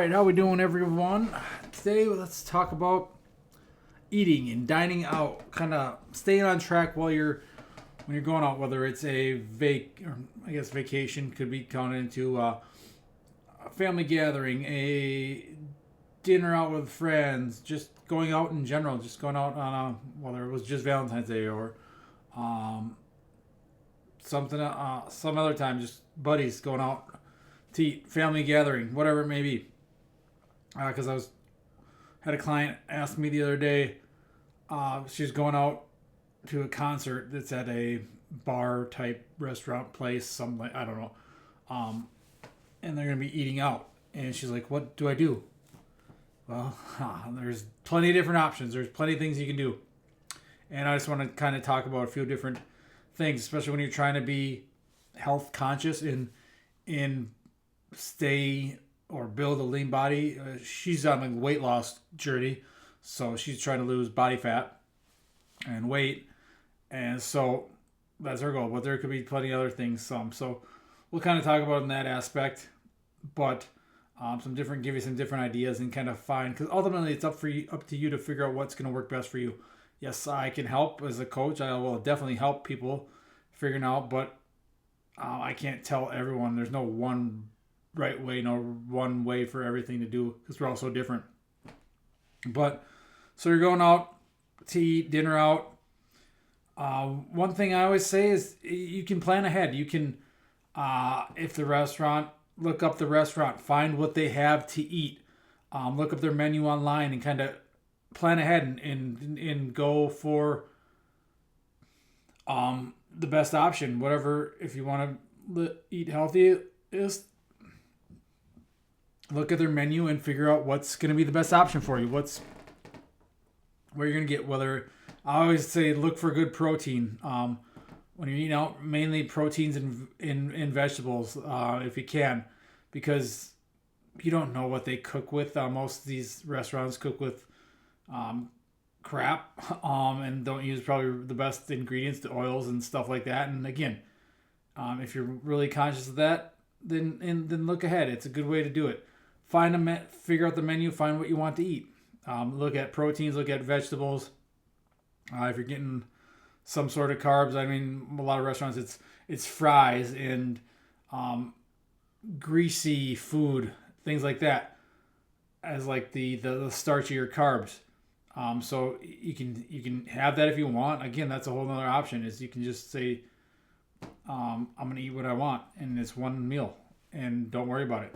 right, how we doing, everyone? Today, let's talk about eating and dining out. Kind of staying on track while when you're going out. Whether it's vacation could be counted into a family gathering, a dinner out with friends, just going out in general, just going out on whether it was just Valentine's Day or um, something, some other time, just buddies going out to eat, family gathering, whatever it may be. Because had a client ask me the other day, she's going out to a concert that's at a bar type restaurant place, something like, I don't know, and they're gonna be eating out, and she's like, "What do I do?" Well, there's plenty of different options. There's plenty of things you can do, and I just want to kind of talk about a few different things, especially when you're trying to be health conscious in stay or build a lean body. She's on a weight loss journey, so she's trying to lose body fat and weight, and so that's her goal. But there could be plenty of other things. So we'll kind of talk about in that aspect, but give you some different ideas and kind of find, because ultimately it's up to you to figure out what's going to work best for you. Yes, I can help as a coach. I will definitely help people figuring out, but I can't tell everyone. There's no one right way, no one way for everything to do, because we're all so different. But so you're going out to eat dinner out. One thing I always say is you can plan ahead. You can, look up the restaurant, find what they have to eat, look up their menu online, and kind of plan ahead and go for the best option. Whatever, if you want to eat healthy, is look at their menu and figure out what's going to be the best option for you. Where you're going to get, whether, I always say look for good protein. When you're eating out, mainly proteins in vegetables, if you can, because you don't know what they cook with. Most of these restaurants cook with crap, and don't use probably the best ingredients, the oils and stuff like that. And again, if you're really conscious of that, then look ahead. It's a good way to do it. Figure out the menu, find what you want to eat. Look at proteins, look at vegetables. If you're getting some sort of carbs, I mean, a lot of restaurants, it's fries and greasy food, things like that, as like the starchier carbs. So you can have that if you want. Again, that's a whole other option. Is you can just say, I'm gonna eat what I want, and it's one meal, and don't worry about it.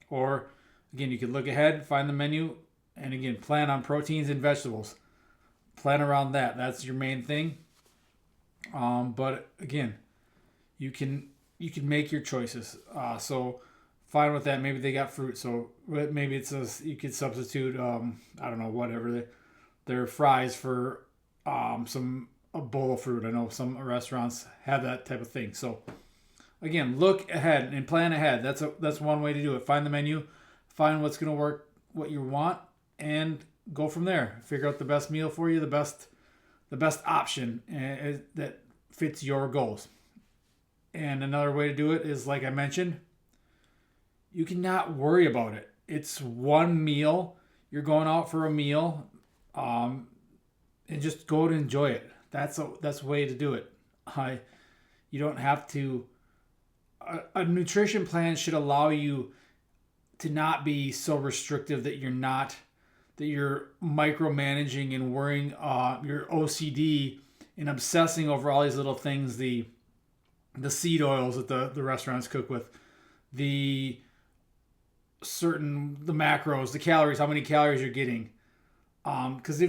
Or again, you could look ahead, find the menu, and again, plan on proteins and vegetables. Plan around that. That's your main thing. But again, you can make your choices. So fine with that. Maybe they got fruit, so maybe you could substitute. I don't know, whatever their fries for a bowl of fruit. I know some restaurants have that type of thing. So again, look ahead and plan ahead. That's one way to do it. Find the menu, find what's going to work, what you want, and go from there. Figure out the best meal for you, the best option that fits your goals. And another way to do it is, like I mentioned, you cannot worry about it. It's one meal. You're going out for a meal, and just go and enjoy it. That's a way to do it. You don't have to. A nutrition plan should allow you to not be so restrictive that you're micromanaging and worrying, your OCD and obsessing over all these little things, the seed oils that the restaurants cook with, the macros, the calories, how many calories you're getting. Because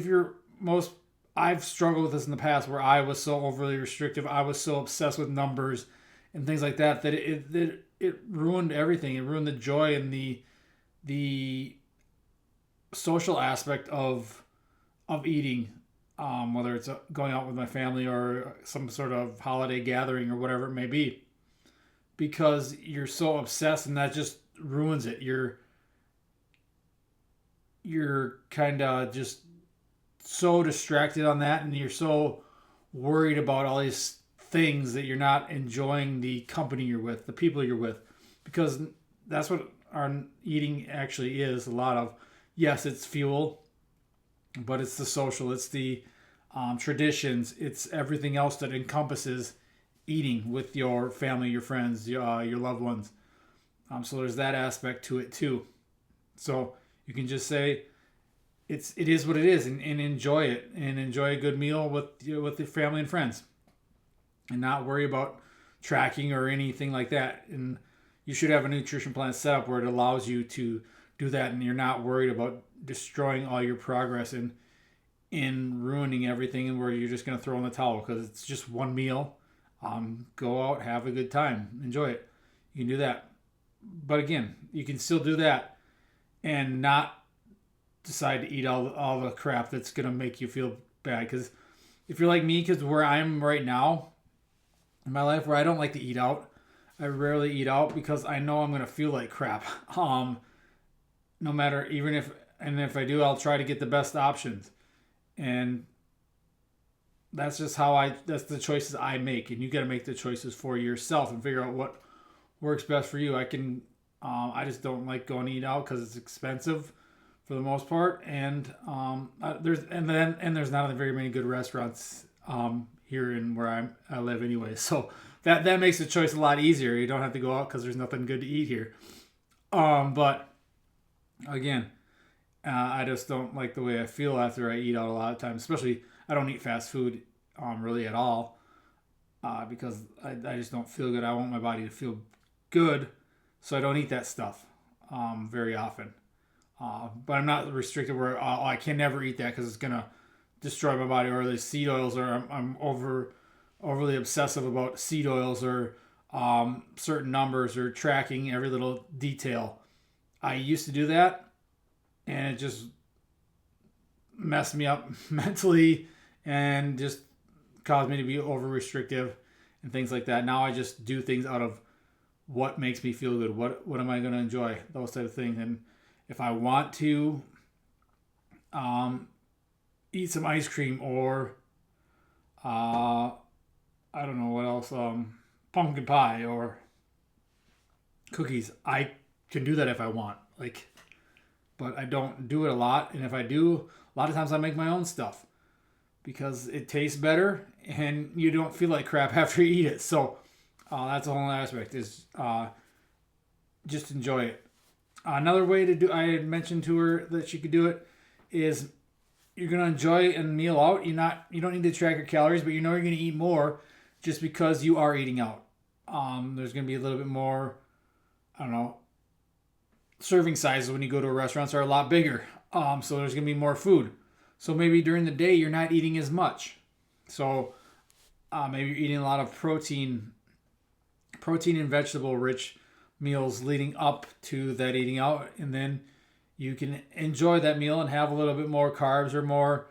I've struggled with this in the past, where I was so overly restrictive, I was so obsessed with numbers and things like that it ruined everything. It ruined the joy and the social aspect of eating, whether it's going out with my family or some sort of holiday gathering or whatever it may be, because you're so obsessed, and that just ruins it. You're kind of just so distracted on that, and you're so worried about all these things that you're not enjoying the company you're with, the people you're with, because that's what our eating actually is a lot of, yes, it's fuel, but it's the social, it's the traditions, it's everything else that encompasses eating with your family, your friends, your loved ones. So there's that aspect to it too. So you can just say it is what it is, and enjoy it, and enjoy a good meal with your family and friends, and not worry about tracking or anything like that. And you should have a nutrition plan set up where it allows you to do that, and you're not worried about destroying all your progress and in ruining everything, and where you're just going to throw in the towel because it's just one meal. Go out, have a good time, enjoy it. You can do that, but again, you can still do that and not decide to eat all the crap that's going to make you feel bad. Because if you're like me, because where I'm right now in my life, where I don't like to eat out, I rarely eat out because I know I'm going to feel like crap. No matter, even if I do, I'll try to get the best options. And that's just that's the choices I make. And you got to make the choices for yourself and figure out what works best for you. I just don't like going to eat out because it's expensive for the most part. And there's not very many good restaurants here in where I live anyway. So that makes the choice a lot easier. You don't have to go out because there's nothing good to eat here. But again, I just don't like the way I feel after I eat out a lot of times. Especially, I don't eat fast food really at all because I just don't feel good. I want my body to feel good, so I don't eat that stuff very often. But I'm not restricted where I can never eat that because it's gonna destroy my body, or the seed oils, or I'm overly obsessive about seed oils, or certain numbers, or tracking every little detail. I used to do that, and it just messed me up mentally and just caused me to be over restrictive and things like that. Now I just do things out of what makes me feel good. What am I going to enjoy? Those type of things. And if I want to eat some ice cream, or I don't know what else, pumpkin pie or cookies, I can do that if I want. But I don't do it a lot. And if I do, a lot of times I make my own stuff because it tastes better and you don't feel like crap after you eat it. So that's the whole aspect, is just enjoy it. Another way to do, I had mentioned to her that she could do it, is you're gonna enjoy a meal out. You don't need to track your calories, but you know you're gonna eat more just because you are eating out. There's gonna be a little bit more, I don't know, serving sizes when you go to a restaurant are a lot bigger. So there's gonna be more food. So maybe during the day you're not eating as much. So maybe you're eating a lot of protein and vegetable rich meals leading up to that eating out, and then you can enjoy that meal and have a little bit more carbs or more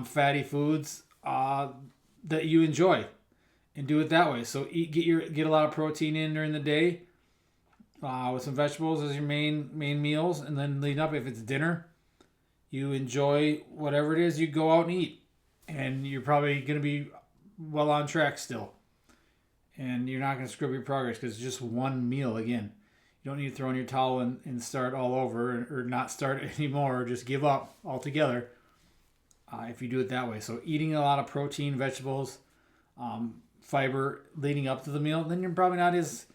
fatty foods that you enjoy, and do it that way. So get a lot of protein in during the day with some vegetables as your main meals, and then leading up, if it's dinner, you enjoy whatever it is you go out and eat, and you're probably going to be well on track still. And you're not going to screw up your progress because it's just one meal. Again, you don't need to throw in your towel and start all over, or not start anymore, or just give up altogether if you do it that way. So eating a lot of protein, vegetables, fiber leading up to the meal, then you're probably not as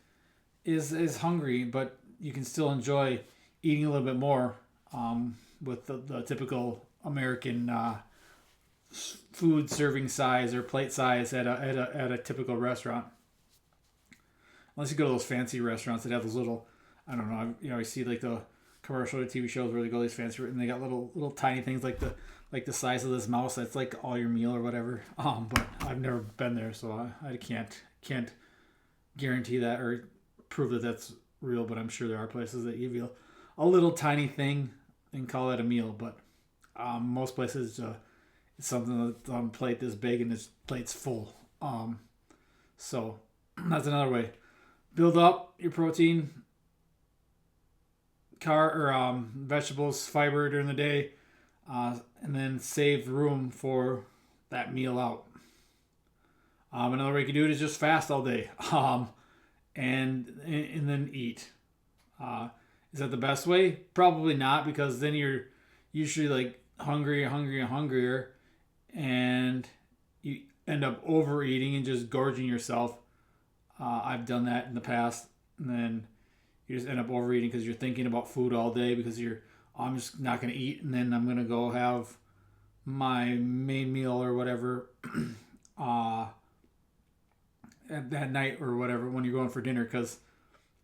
hungry, but you can still enjoy eating a little bit more with the typical American food serving size or plate size at a typical restaurant. Unless you go to those fancy restaurants that have those little, I don't know, I see like the commercial or TV shows where they go to these fancy, and they got little tiny things like the size of this mouse that's like all your meal or whatever. But I've never been there, so I can't guarantee that or prove that that's real. But I'm sure there are places that give you a little tiny thing and call it a meal. But most places it's something that's on a plate this big and this plate's full. So that's another way. Build up your protein, vegetables, fiber during the day, and then save room for that meal out. Another way you can do it is just fast all day, and then eat. Is that the best way? Probably not, because then you're usually like hungrier, and you end up overeating and just gorging yourself. I've done that in the past, and then you just end up overeating because you're thinking about food all day because you're, "Oh, I'm just not going to eat, and then I'm going to go have my main meal or whatever uh, at that night or whatever when you're going for dinner." Because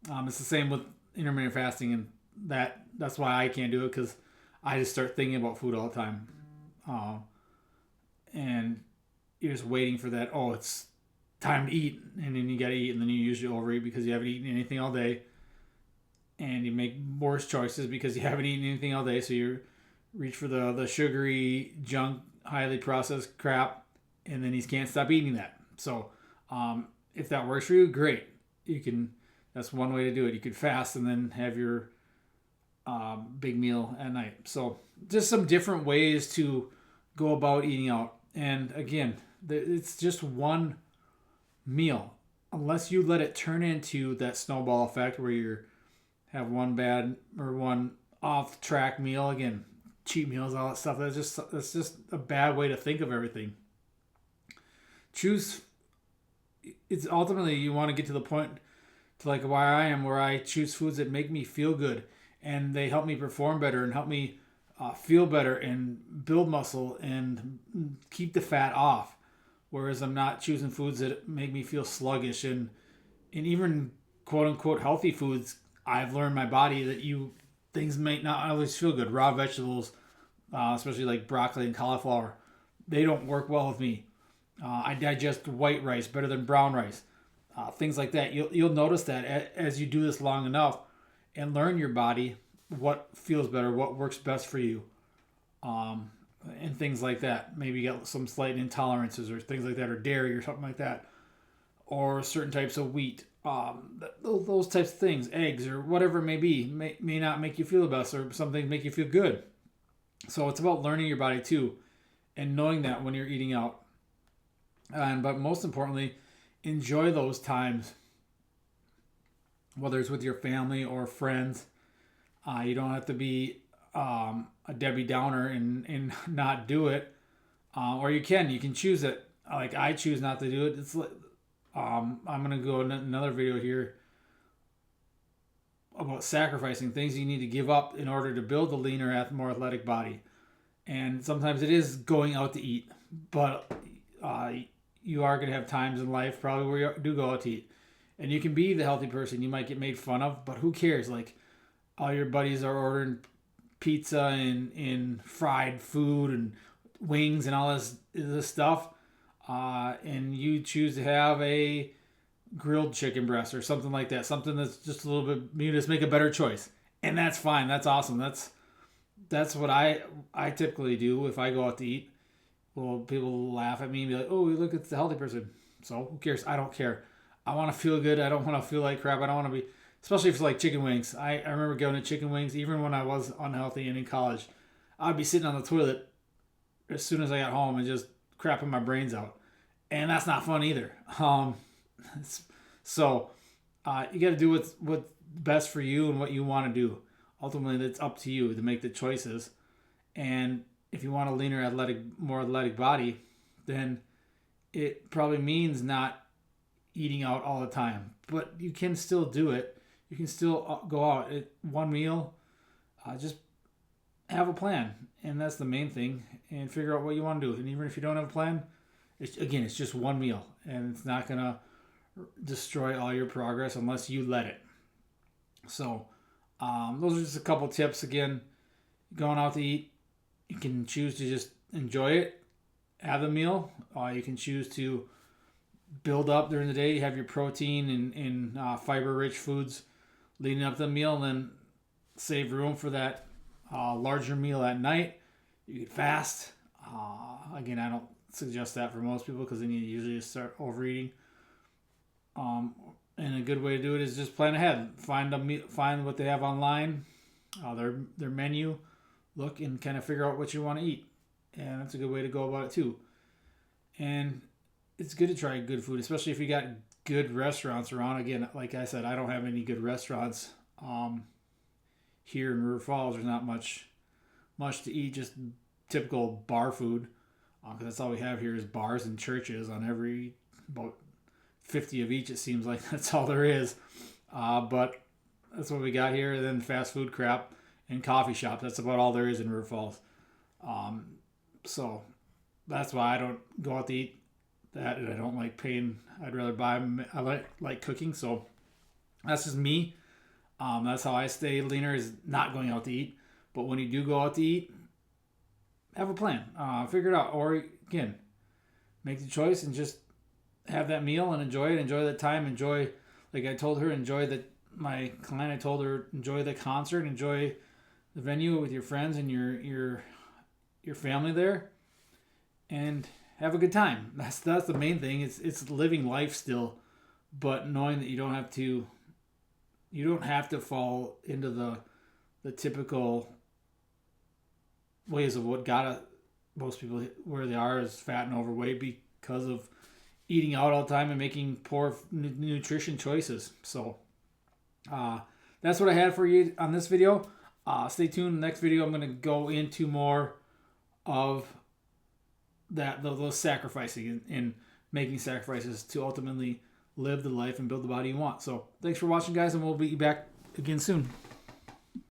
it's the same with intermittent fasting, and that's why I can't do it, because I just start thinking about food all the time, uh, and you're just waiting for that. Oh, it's time to eat, and then you gotta eat, and then you usually overeat because you haven't eaten anything all day, and you make worse choices because you haven't eaten anything all day. So you reach for the sugary junk, highly processed crap, and then you can't stop eating that. So if that works for you, great. You can. That's one way to do it. You could fast and then have your big meal at night. So just some different ways to go about eating out. And again, it's just one meal. Unless you let it turn into that snowball effect where you have one bad or one off track meal. Again, cheat meals, all that stuff. That's just a bad way to think of everything. Choose. It's ultimately you want to get to the point to like why I am, where I choose foods that make me feel good and they help me perform better and help me feel better and build muscle and keep the fat off. Whereas I'm not choosing foods that make me feel sluggish, and even quote unquote healthy foods. I've learned my body that you things might not always feel good. Raw vegetables, especially like broccoli and cauliflower, they don't work well with me. I digest white rice better than brown rice. Things like that. You'll notice that as you do this long enough and learn your body, what feels better, what works best for you, um, and things like that. Maybe you got some slight intolerances or things like that, or dairy or something like that, or certain types of wheat. Those types of things, eggs or whatever it may be, may not make you feel the best, or some things make you feel good. So it's about learning your body too, and knowing that when you're eating out. And but most importantly, enjoy those times, whether it's with your family or friends. You don't have to be a Debbie Downer and not do it, or you can choose it. Like I choose not to do it. It's like, I'm gonna go in another video here about sacrificing things you need to give up in order to build a leaner, more athletic body. And sometimes it is going out to eat, but uh, you are going to have times in life probably where you do go out to eat, and you can be the healthy person. You might get made fun of, but who cares? Like all your buddies are ordering pizza and fried food and wings and all this stuff, and you choose to have a grilled chicken breast or something like that. Something that's just a little bit. You just make a better choice, and that's fine. That's awesome. That's what I typically do if I go out to eat. Well, people laugh at me and be like, "Oh, look, it's the healthy person." So who cares? I don't care. I want to feel good. I don't want to feel like crap. I don't want to be, especially if it's like chicken wings. I remember going to chicken wings even when I was unhealthy and in college. I'd be sitting on the toilet as soon as I got home and just crapping my brains out, and that's not fun either. So you got to do what's best for you and what you want to do. Ultimately, it's up to you to make the choices. And if you want a leaner, more athletic body, then it probably means not eating out all the time. But you can still do it. You can still go out at one meal. Just have a plan, and that's the main thing. And figure out what you want to do. And even if you don't have a plan, it's just one meal, and it's not gonna destroy all your progress unless you let it. So those are just a couple tips. Again, going out to eat, you can choose to just enjoy it, have the meal. You can choose to build up during the day. You have your protein and fiber-rich foods leading up to the meal, and then save room for that larger meal at night. You can fast. Again, I don't suggest that for most people because then you usually just start overeating. And a good way to do it is just plan ahead. Find what they have online, their menu, look and kind of figure out what you want to eat, and that's a good way to go about it too. And it's good to try good food, especially if you got good restaurants around. Again, like I said, I don't have any good restaurants here in River Falls, there's not much to eat, just typical bar food. Because that's all we have here is bars and churches on every about 50 of each. It seems like that's all there is. But that's what we got here. And then fast food crap and coffee shops. That's about all there is in River Falls. So that's why I don't go out to eat that, and I don't like paying. I'd rather buy. I like cooking, so that's just me. That's how I stay leaner, is not going out to eat. But when you do go out to eat, have a plan. Figure it out, or again, make the choice and just have that meal and enjoy it. Enjoy the time. Enjoy, like I told her, enjoy my client. I told her, enjoy the concert. Enjoy the venue with your friends and your family there, and have a good time. That's the main thing. It's living life still, but knowing that you don't have to fall into the typical ways of what got most people where they are, is fat and overweight because of eating out all the time and making poor nutrition choices. So that's what I had for you on this video. Stay tuned. Next video, I'm going to go into more of those sacrificing and making sacrifices to ultimately live the life and build the body you want. So thanks for watching, guys, and we'll be back again soon.